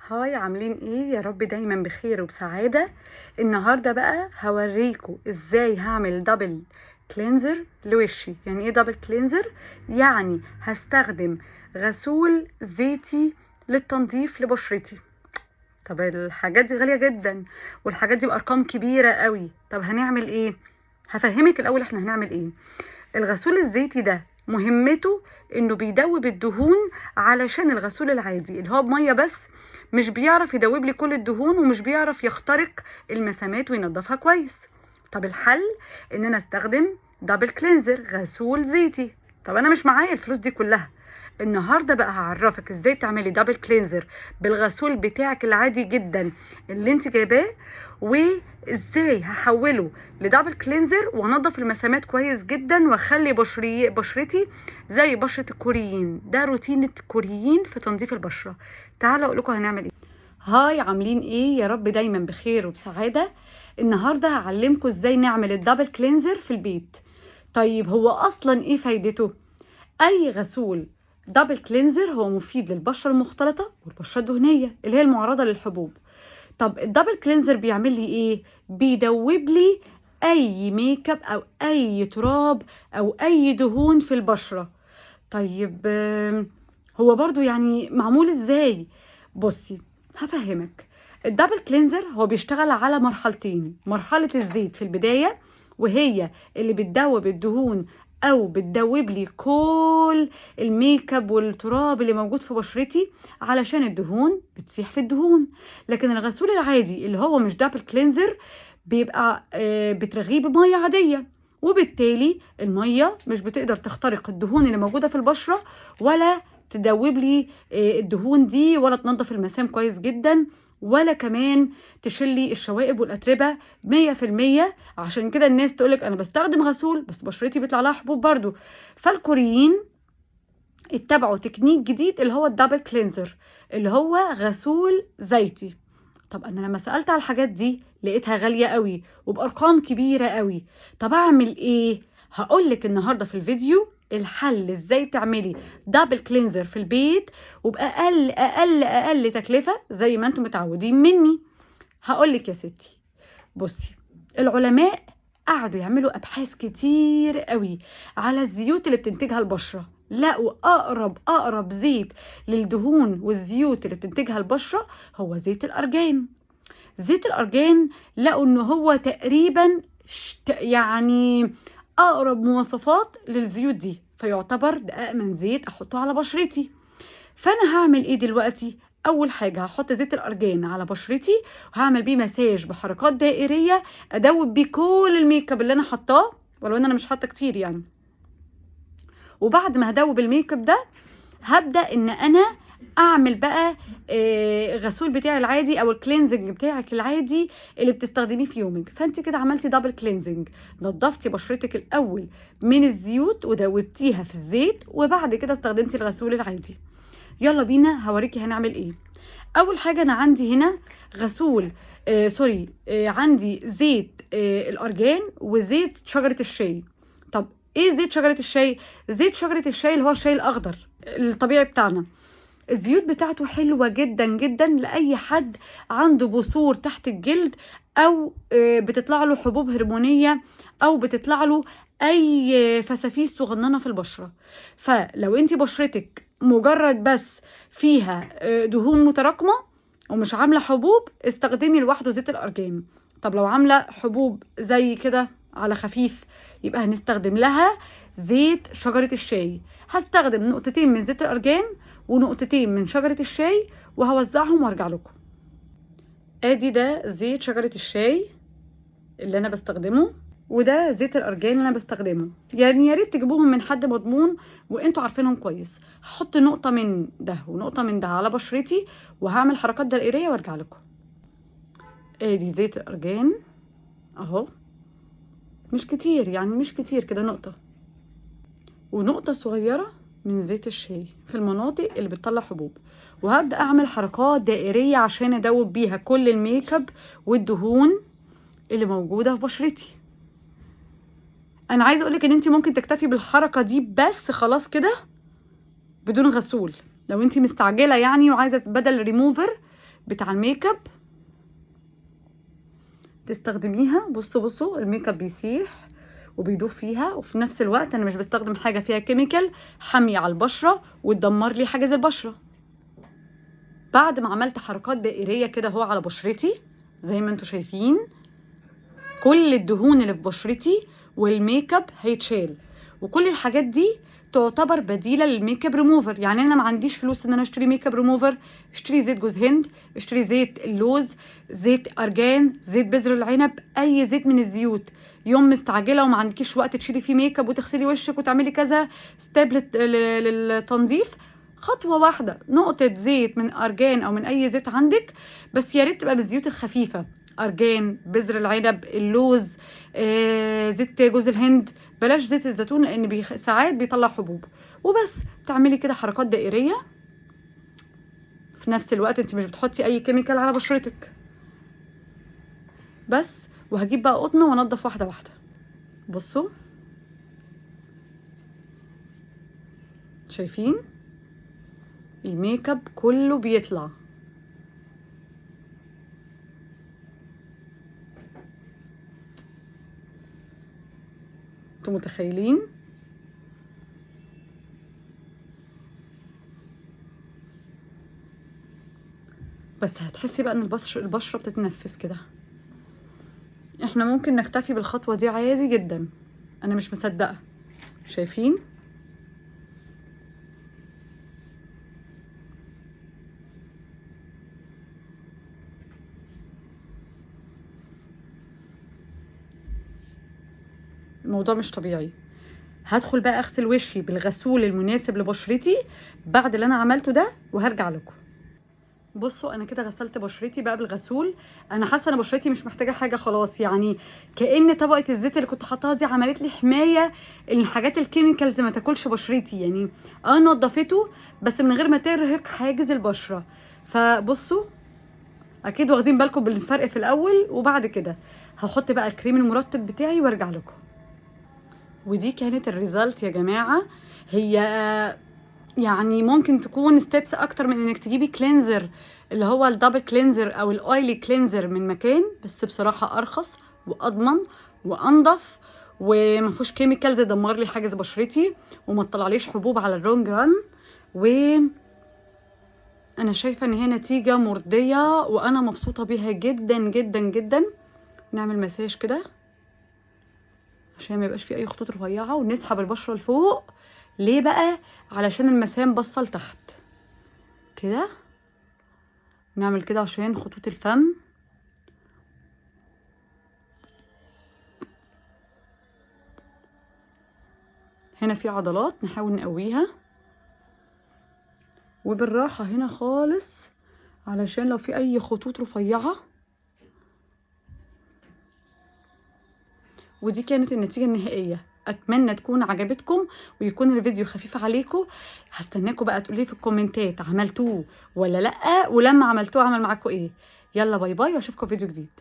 هاي، عاملين ايه؟ يا رب دايما بخير وبسعادة. النهاردة بقى هوريكم ازاي هعمل دبل كلينزر لوشي. يعني ايه دبل كلينزر؟ يعني هستخدم غسول زيتي للتنظيف لبشرتي. طب الحاجات دي غالية جدا، والحاجات دي بأرقام كبيرة قوي. طب هنعمل ايه؟ هفهمك الأول احنا هنعمل ايه. الغسول الزيتي ده مهمته انه بيدوب الدهون، علشان الغسول العادي اللي هو بميه بس مش بيعرف يدوب لي كل الدهون، ومش بيعرف يخترق المسامات وينضفها كويس. طب الحل ان انا استخدم دبل كلينزر، غسول زيتي. طب انا مش معايا الفلوس دي كلها. النهارده بقى هعرفك ازاي تعملي دبل كلينزر بالغسول بتاعك العادي جدا اللي انت جايباه، وازاي هحوله لدبل كلينزر وانضف المسامات كويس جدا، واخلي بشرتي زي بشرة الكوريين. ده روتين الكوريين في تنظيف البشرة. تعالوا اقول لكم هنعمل ايه. هاي، عاملين ايه؟ يا رب دايما بخير وبسعادة. النهارده هعلمكم ازاي نعمل الدبل كلينزر في البيت. طيب هو اصلا ايه فايدته؟ اي غسول دبل كلينزر هو مفيد للبشره المختلطه والبشره الدهنيه اللي هي المعرضه للحبوب. طب الدبل كلينزر بيعمل لي ايه؟ بيدوب لي اي ميك اب او اي تراب او اي دهون في البشره. طيب هو برضو يعني معمول ازاي؟ بصي هفهمك. الدبل كلينزر هو بيشتغل على مرحلتين: مرحلة الزيت في البداية، وهي اللي بتدوب الدهون او بتدوب لي كل الميك اب والتراب اللي موجود في بشرتي، علشان الدهون بتسيح في الدهون. لكن الغسول العادي اللي هو مش دبل كلينزر بيبقى بترغيه بميه عاديه، وبالتالي الميه مش بتقدر تخترق الدهون اللي موجوده في البشره، ولا تدوب لي الدهون دي، ولا تنظف المسام كويس جدا، ولا كمان تشيلي الشوائب والاتربه 100%. عشان كده الناس تقولك انا بستخدم غسول بس بشرتي بيطلع لها حبوب برضو. فالكوريين اتبعوا تكنيك جديد اللي هو الدبل كلينزر، اللي هو غسول زيتي. طب انا لما سألت على الحاجات دي لقيتها غالية قوي وبأرقام كبيرة قوي. طب اعمل ايه؟ هقولك النهاردة في الفيديو الحل ازاي تعملي دبل كلينزر في البيت وبأقل أقل أقل تكلفة زي ما انتم متعودين مني. هقولك يا ستي، بصي، العلماء قعدوا يعملوا أبحاث كتير قوي على الزيوت اللي بتنتجها البشرة. لقوا أقرب زيت للدهون والزيوت اللي بتنتجها البشرة هو زيت الأرجان. زيت الأرجان لقوا إنه هو تقريبا يعني أقرب مواصفات للزيوت دي، فيعتبر ده أأمن زيت أحطه على بشرتي. فأنا هعمل إيه دلوقتي؟ أول حاجة هحط زيت الأرجان على بشرتي، وهعمل بيه مساج بحركات دائرية أدوب بيه كل الميك اب اللي أنا حطاه، ولو إن أنا مش حاطة كتير يعني. وبعد ما هدوب الميك اب ده هبدأ إن أنا اعمل بقى غسول بتاعي العادي او الكلينزنج بتاعك العادي اللي بتستخدميه في يومك. فانت كده عملتي دبل كلينزنج، نضفتي بشرتك الاول من الزيوت ودوبتيها في الزيت، وبعد كده استخدمتي الغسول العادي. يلا بينا هوريكي هنعمل ايه. اول حاجه انا عندي هنا غسول عندي زيت الارجان وزيت شجره الشاي. طب ايه زيت شجره الشاي؟ زيت شجره الشاي اللي هو الشاي الاخضر الطبيعي بتاعنا. الزيوت بتاعته حلوة جدا جدا لأي حد عنده بثور تحت الجلد، أو بتطلع له حبوب هرمونية، أو بتطلع له أي فسافيس صغننة في البشرة. فلو انت بشرتك مجرد بس فيها دهون متراكمة ومش عاملة حبوب، استخدمي لوحده زيت الأرجان. طب لو عاملة حبوب زي كده على خفيف، يبقى هنستخدم لها زيت شجرة الشاي. هستخدم نقطتين من زيت الأرجان ونقطتين من شجرة الشاي وهوزعهم وارجع لكم. ادي ده زيت شجرة الشاي اللي انا بستخدمه، وده زيت الارجان اللي انا بستخدمه. يعني يا ريت تجيبوهم من حد مضمون وانتوا عارفينهم كويس. هحط نقطة من ده ونقطة من ده على بشرتي، وهعمل حركات دائرية وارجع لكم. ادي زيت الارجان اهو، مش كتير يعني، مش كتير كده، نقطة ونقطة صغيرة من زيت الشاي في المناطق اللي بتطلع حبوب. وهبدأ أعمل حركات دائرية عشان أدوب بيها كل الميك اب والدهون اللي موجودة في بشرتي. أنا عايزة أقولك إن أنت ممكن تكتفي بالحركة دي بس خلاص كده بدون غسول. لو أنت مستعجلة يعني وعايزة بدل ريموفر بتاع الميك اب تستخدميها. بصوا الميك اب بيسيح وبيدوب فيها، وفي نفس الوقت انا مش بستخدم حاجه فيها كيميكال حاميه على البشره وتدمر لي حاجز البشره. بعد ما عملت حركات دائريه كده اهو على بشرتي زي ما انتم شايفين، كل الدهون اللي في بشرتي والميك اب هيتشال، وكل الحاجات دي تعتبر بديله للميك اب ريموفر. يعني انا ما عنديش فلوس ان انا اشتري ميك اب ريموفر، اشتري زيت جوز هند، اشتري زيت اللوز، زيت ارجان، زيت بذر العنب، اي زيت من الزيوت. يوم مستعجله وما عندكيش وقت تشيلي فيه ميك اب وتغسلي وشك وتعملي كذا ستيب للتنظيف، خطوه واحده نقطه زيت من ارجان او من اي زيت عندك، بس يا ريت تبقى بالزيوت الخفيفه، ارجان، بذر العنب، اللوز، زيت جوز الهند. بلاش زيت الزيتون لان ساعات بيطلع حبوب. وبس تعملي كده حركات دائريه، في نفس الوقت انت مش بتحطي اي كيميكال على بشرتك بس. وهجيب بقى قطنه وانضف واحده واحده. بصوا شايفين الميك اب كله بيطلع. انتوا متخيلين؟ بس هتحسي بقى ان البشره بتتنفس كده. احنا ممكن نكتفي بالخطوه دي عادي جدا، انا مش مصدقه. شايفين؟ الموضوع مش طبيعي. هدخل بقى اغسل وشي بالغسول المناسب لبشرتي بعد اللي انا عملته ده وهرجع لكم. بصوا انا كده غسلت بشرتي بقى بالغسول. انا حاسه ان بشرتي مش محتاجه حاجه خلاص، يعني كأن طبقه الزيت اللي كنت حاطاها دي عملت لي حمايه ان الحاجات الكيميكالز ما تاكلش بشرتي. يعني نضفته بس من غير ما ترهق حاجز البشره. فبصوا اكيد واخدين بالكم بالفرق في الاول وبعد كده. هحط بقى الكريم المرطب بتاعي وارجع لكم. ودي كانت الريزلت يا جماعه. هي يعني ممكن تكون ستيبس اكتر من انك تجيبي كلينزر اللي هو الدبل كلينزر او الاويلي كلينزر من مكان، بس بصراحه ارخص واضمن وانضف وما فيهوش كيميكالز يدمر لي حاجز بشرتي وما تطلعليش حبوب على اللونج ران. و انا شايفه ان هي نتيجه مرضيه وانا مبسوطه بيها جدا جدا جدا. نعمل مساج كده عشان ما يبقاش فيه اي خطوط رفيعه، ونسحب البشره لفوق. ليه بقى؟ علشان المسام باصه لتحت كده. نعمل كده عشان خطوط الفم. هنا في عضلات نحاول نقويها، وبالراحه هنا خالص علشان لو في اي خطوط رفيعه. ودي كانت النتيجه النهائيه. اتمنى تكون عجبتكم ويكون الفيديو خفيف عليكم. هستناكم بقى تقولي في الكومنتات عملتوه ولا لا، ولما عملتوه عمل معاكم ايه. يلا باي باي واشوفكم فيديو جديد.